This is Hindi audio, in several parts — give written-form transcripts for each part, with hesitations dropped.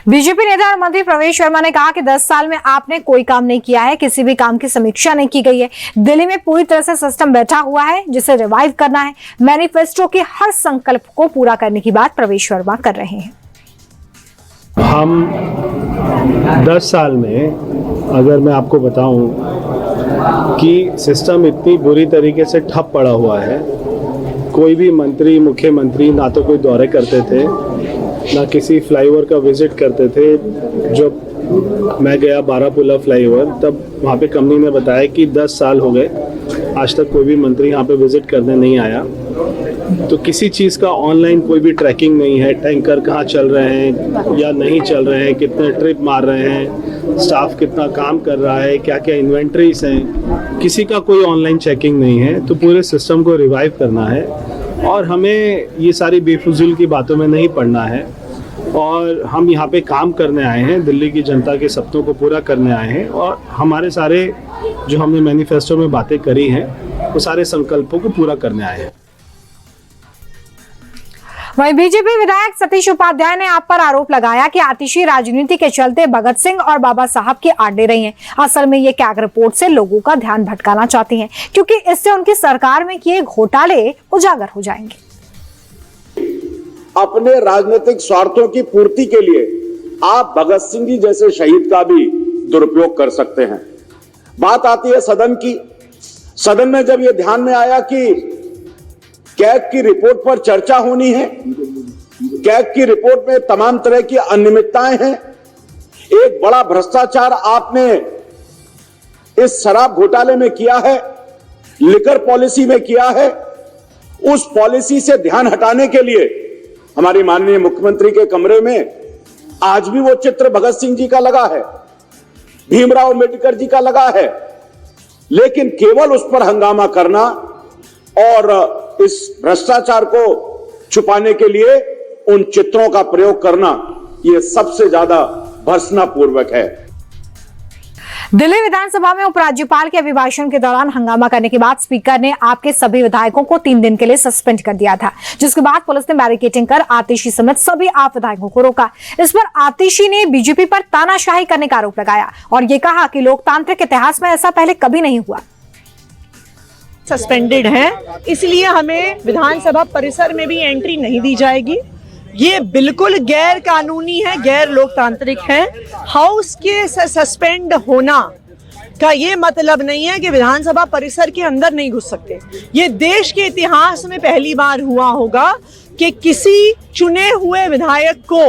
बीजेपी नेता और मंत्री प्रवेश वर्मा ने कहा कि 10 साल में आपने कोई काम नहीं किया है, किसी भी काम की समीक्षा नहीं की गई है। दिल्ली में पूरी तरह से सिस्टम बैठा हुआ है जिसे रिवाइव करना है। मैनिफेस्टो के हर संकल्प को पूरा करने की बात प्रवेश वर्मा कर रहे हैं। हम 10 साल में अगर मैं आपको बताऊं कि सिस्टम इतनी बुरी तरीके से ठप पड़ा हुआ है, कोई भी मंत्री मुख्यमंत्री ना तो कोई दौरे करते थे ना किसी फ्लाईओवर का विजिट करते थे। जब मैं गया बारापुला फ्लाईओवर तब वहाँ पे कंपनी ने बताया कि 10 साल हो गए, आज तक कोई भी मंत्री यहाँ पे विजिट करने नहीं आया। तो किसी चीज़ का ऑनलाइन कोई भी ट्रैकिंग नहीं है, टैंकर कहाँ चल रहे हैं या नहीं चल रहे हैं, कितने ट्रिप मार रहे हैं, स्टाफ कितना काम कर रहा है, क्या क्या इन्वेंट्रीज हैं, किसी का कोई ऑनलाइन चेकिंग नहीं है। तो पूरे सिस्टम को रिवाइव करना है और हमें ये सारी बेफिजूल की बातों में नहीं पड़ना है। और हम यहाँ पे काम करने आए हैं, दिल्ली की जनता के सपनों को पूरा करने आए हैं और हमारे सारे जो हमने मैनिफेस्टो में बातें करी हैं वो सारे संकल्पों को पूरा करने आए हैं। वहीं बीजेपी विधायक सतीश उपाध्याय ने आप पर आरोप लगाया कि आतिशी राजनीति के चलते भगत सिंह और बाबा साहब की आड़ ले रही हैं। असल में ये कैग रिपोर्ट से लोगों का ध्यान भटकाना चाहती हैं, क्योंकि इससे उनकी सरकार में किए घोटाले उजागर हो जाएंगे। अपने राजनीतिक स्वार्थों की पूर्ति के लिए आप भगत सिंह जी जैसे शहीद का भी दुरुपयोग कर सकते हैं। बात आती है सदन की। सदन में जब यह ध्यान में आया कि कैग की रिपोर्ट पर चर्चा होनी है, कैग की रिपोर्ट में तमाम तरह की अनियमितताएं हैं, एक बड़ा भ्रष्टाचार आपने इस शराब घोटाले में किया है, लिकर पॉलिसी में किया है, उस पॉलिसी से ध्यान हटाने के लिए हमारी माननीय मुख्यमंत्री के कमरे में आज भी वो चित्र भगत सिंह जी का लगा है, भीमराव अंबेडकर जी का लगा है, लेकिन केवल उस पर हंगामा करना और इस भ्रष्टाचार को छुपाने के लिए उन चित्रों का प्रयोग करना, यह सबसे ज्यादा भर्त्सनापूर्वक है। दिल्ली विधानसभा में उपराज्यपाल के अभिभाषण के दौरान हंगामा करने के बाद स्पीकर ने आपके सभी विधायकों को 3 दिन के लिए सस्पेंड कर दिया था, जिसके बाद पुलिस ने बैरिकेडिंग कर आतिशी समेत सभी आप विधायकों को रोका। इस पर आतिशी ने बीजेपी पर तानाशाही करने का आरोप लगाया और ये कहा कि लोकतांत्रिक इतिहास में ऐसा पहले कभी नहीं हुआ। सस्पेंडेड हैं, इसलिए हमें विधानसभा परिसर में भी एंट्री नहीं दी जाएगी। ये बिल्कुल गैर कानूनी है, गैर लोकतांत्रिक है। हाउस के सस्पेंड होना का ये मतलब नहीं है कि विधानसभा परिसर के अंदर नहीं घुस सकते। ये देश के इतिहास में पहली बार हुआ होगा कि किसी चुने हुए विधायक को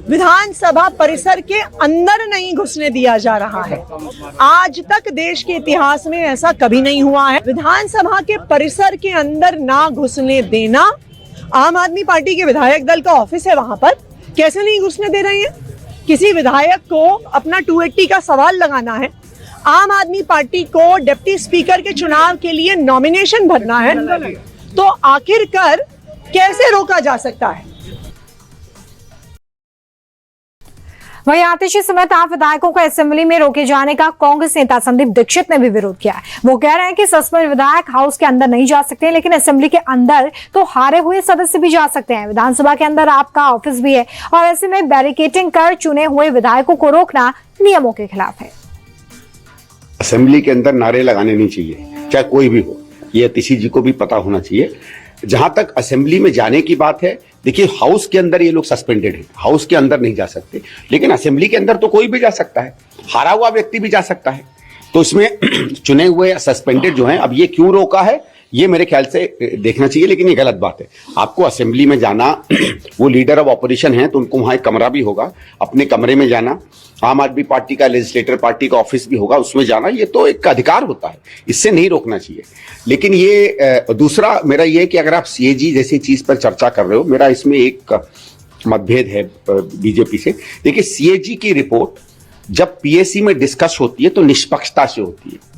विधानसभा परिसर के अंदर नहीं घुसने दिया जा रहा है। आज तक देश के इतिहास में ऐसा कभी नहीं हुआ है। विधानसभा के परिसर के अंदर ना घुसने देना, आम आदमी पार्टी के विधायक दल का ऑफिस है, वहां पर कैसे नहीं घुसने दे रहे हैं? किसी विधायक को अपना 280 का सवाल लगाना है, आम आदमी पार्टी को डिप्टी स्पीकर के चुनाव के लिए नॉमिनेशन भरना है, तो आखिरकार कैसे रोका जा सकता है? वहीं आतिशी समेत आप विधायकों को असेंबली में रोके जाने का कांग्रेस नेता संदीप दीक्षित ने भी विरोध किया है। वो कह रहे हैं कि सस्पेंड विधायक हाउस के अंदर नहीं जा सकते, लेकिन असेंबली के अंदर तो हारे हुए सदस्य भी जा सकते हैं। विधानसभा के अंदर आपका ऑफिस भी है और ऐसे में बैरिकेडिंग कर चुने हुए विधायकों को रोकना नियमों के खिलाफ है। असेंबली के अंदर नारे लगाने नहीं चाहिए, चाहे कोई भी हो। ये आतिशी जी को भी पता होना चाहिए। जहां तक असेंबली में जाने की बात है, देखिए हाउस के अंदर ये लोग सस्पेंडेड हैं, हाउस के अंदर नहीं जा सकते, लेकिन असेंबली के अंदर तो कोई भी जा सकता है, हारा हुआ व्यक्ति भी जा सकता है। तो इसमें चुने हुए सस्पेंडेड जो हैं, अब ये क्यों रोका है ये मेरे ख्याल से देखना चाहिए, लेकिन ये गलत बात है। आपको असेंबली में जाना, वो लीडर ऑफ ऑपोजिशन है तो उनको वहां एक कमरा भी होगा, अपने कमरे में जाना, आम आदमी पार्टी का लेजिस्लेटर पार्टी का ऑफिस भी होगा, उसमें जाना, ये तो एक अधिकार होता है, इससे नहीं रोकना चाहिए। लेकिन ये दूसरा मेरा ये है कि अगर आप सीएजी जैसी चीज पर चर्चा कर रहे हो, मेरा इसमें एक मतभेद है बीजेपी से। देखिए सीएजी की रिपोर्ट जब पीएसी में डिस्कस होती है तो निष्पक्षता से होती है।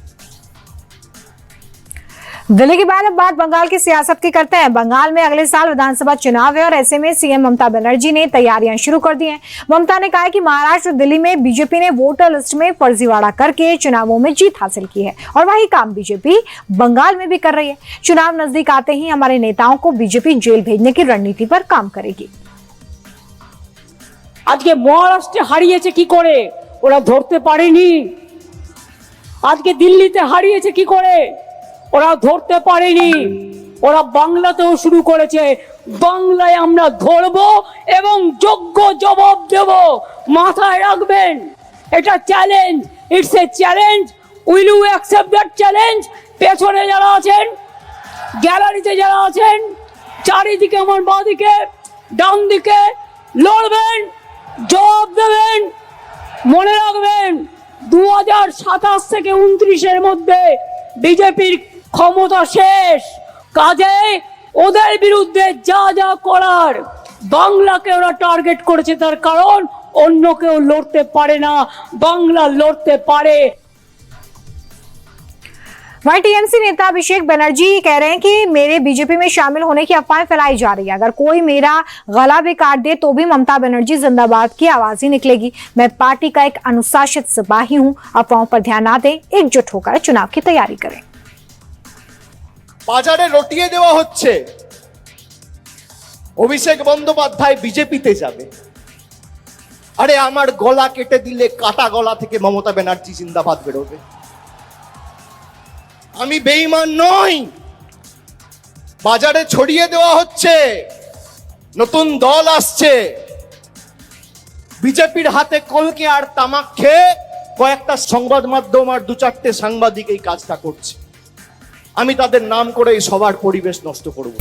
दिल्ली के बाद अब बात बंगाल की सियासत की करते हैं। बंगाल में अगले साल विधानसभा चुनाव है और ऐसे में सीएम ममता बनर्जी ने तैयारियां शुरू कर दी हैं। ममता ने कहा है कि महाराष्ट्र और दिल्ली में बीजेपी ने वोटर लिस्ट में फर्जीवाड़ा करके चुनावों में जीत हासिल की है और वही काम बीजेपी बंगाल में भी कर रही है। चुनाव नजदीक आते ही हमारे नेताओं को बीजेपी जेल भेजने की रणनीति पर काम करेगी। আজকে মহারাষ্ট্রে হারিয়েছে কি করে? ওরা ধরতে পারেনি। আজকে দিল্লিতে হারিয়েছে কি করে? ওরা ধরতে পারেনি। ওরা বাংলাতেও শুরু করেছে। বাংলায় আমরা ধরবো এবং যোগ্য জবাব দেব। মাথায় রাখবেন, এটা challenge, it's a challenge. Will you accept that challenge? পেছনে যারা আছেন, গ্যালারিতে যারা আছেন, চারিদিকে আমার বাঁদিকে ডান দিকে, লড়বেন, জবাব দেবেন। মনে রাখবেন 2027 থেকে 29-এর মধ্যে বিজেপির ক্ষমতা শেষ। কাজে ওদের বিরুদ্ধে যা যা করার, বাংলাকে ওরা টার্গেট করেছে, তার কারণ অন্য কেউ লড়তে পারে না, বাংলা লড়তে পারে। वहीं टीएमसी नेता अभिषेक बनर्जी कह रहे हैं कि मेरे बीजेपी में शामिल होने की अफवाहें फैलाई जा रही है। अगर कोई मेरा गला भी काट दे तो भी ममता बनर्जी जिंदाबाद की आवाज ही निकलेगी। मैं पार्टी का एक अनुशासित सिपाही हूं। अफवाहों पर ध्यान ना दें, एकजुट होकर चुनाव की तैयारी करें। বাজারে রটিয়ে দেওয়া হচ্ছে অভিষেক বন্দ্যোপাধ্যায় বিজেপিতে যাবে। আরে আমার গলা কেটে দিলে কাটা গলা থেকে মমতা ব্যানার্জি জিন্দাবাদ বেরোবে। আমি বেঈমান নই। বাজারে ছড়িয়ে দেওয়া হচ্ছে নতুন দল আসছে। বিজেপির হাতে কলকে আর তামাক খেয়ে কয়েকটা সংবাদ মাধ্যম আর 2-4টে সাংবাদিক এই কাজটা করছে। আমি তাদের নাম করে এই সবার পরিবেশ নষ্ট করব।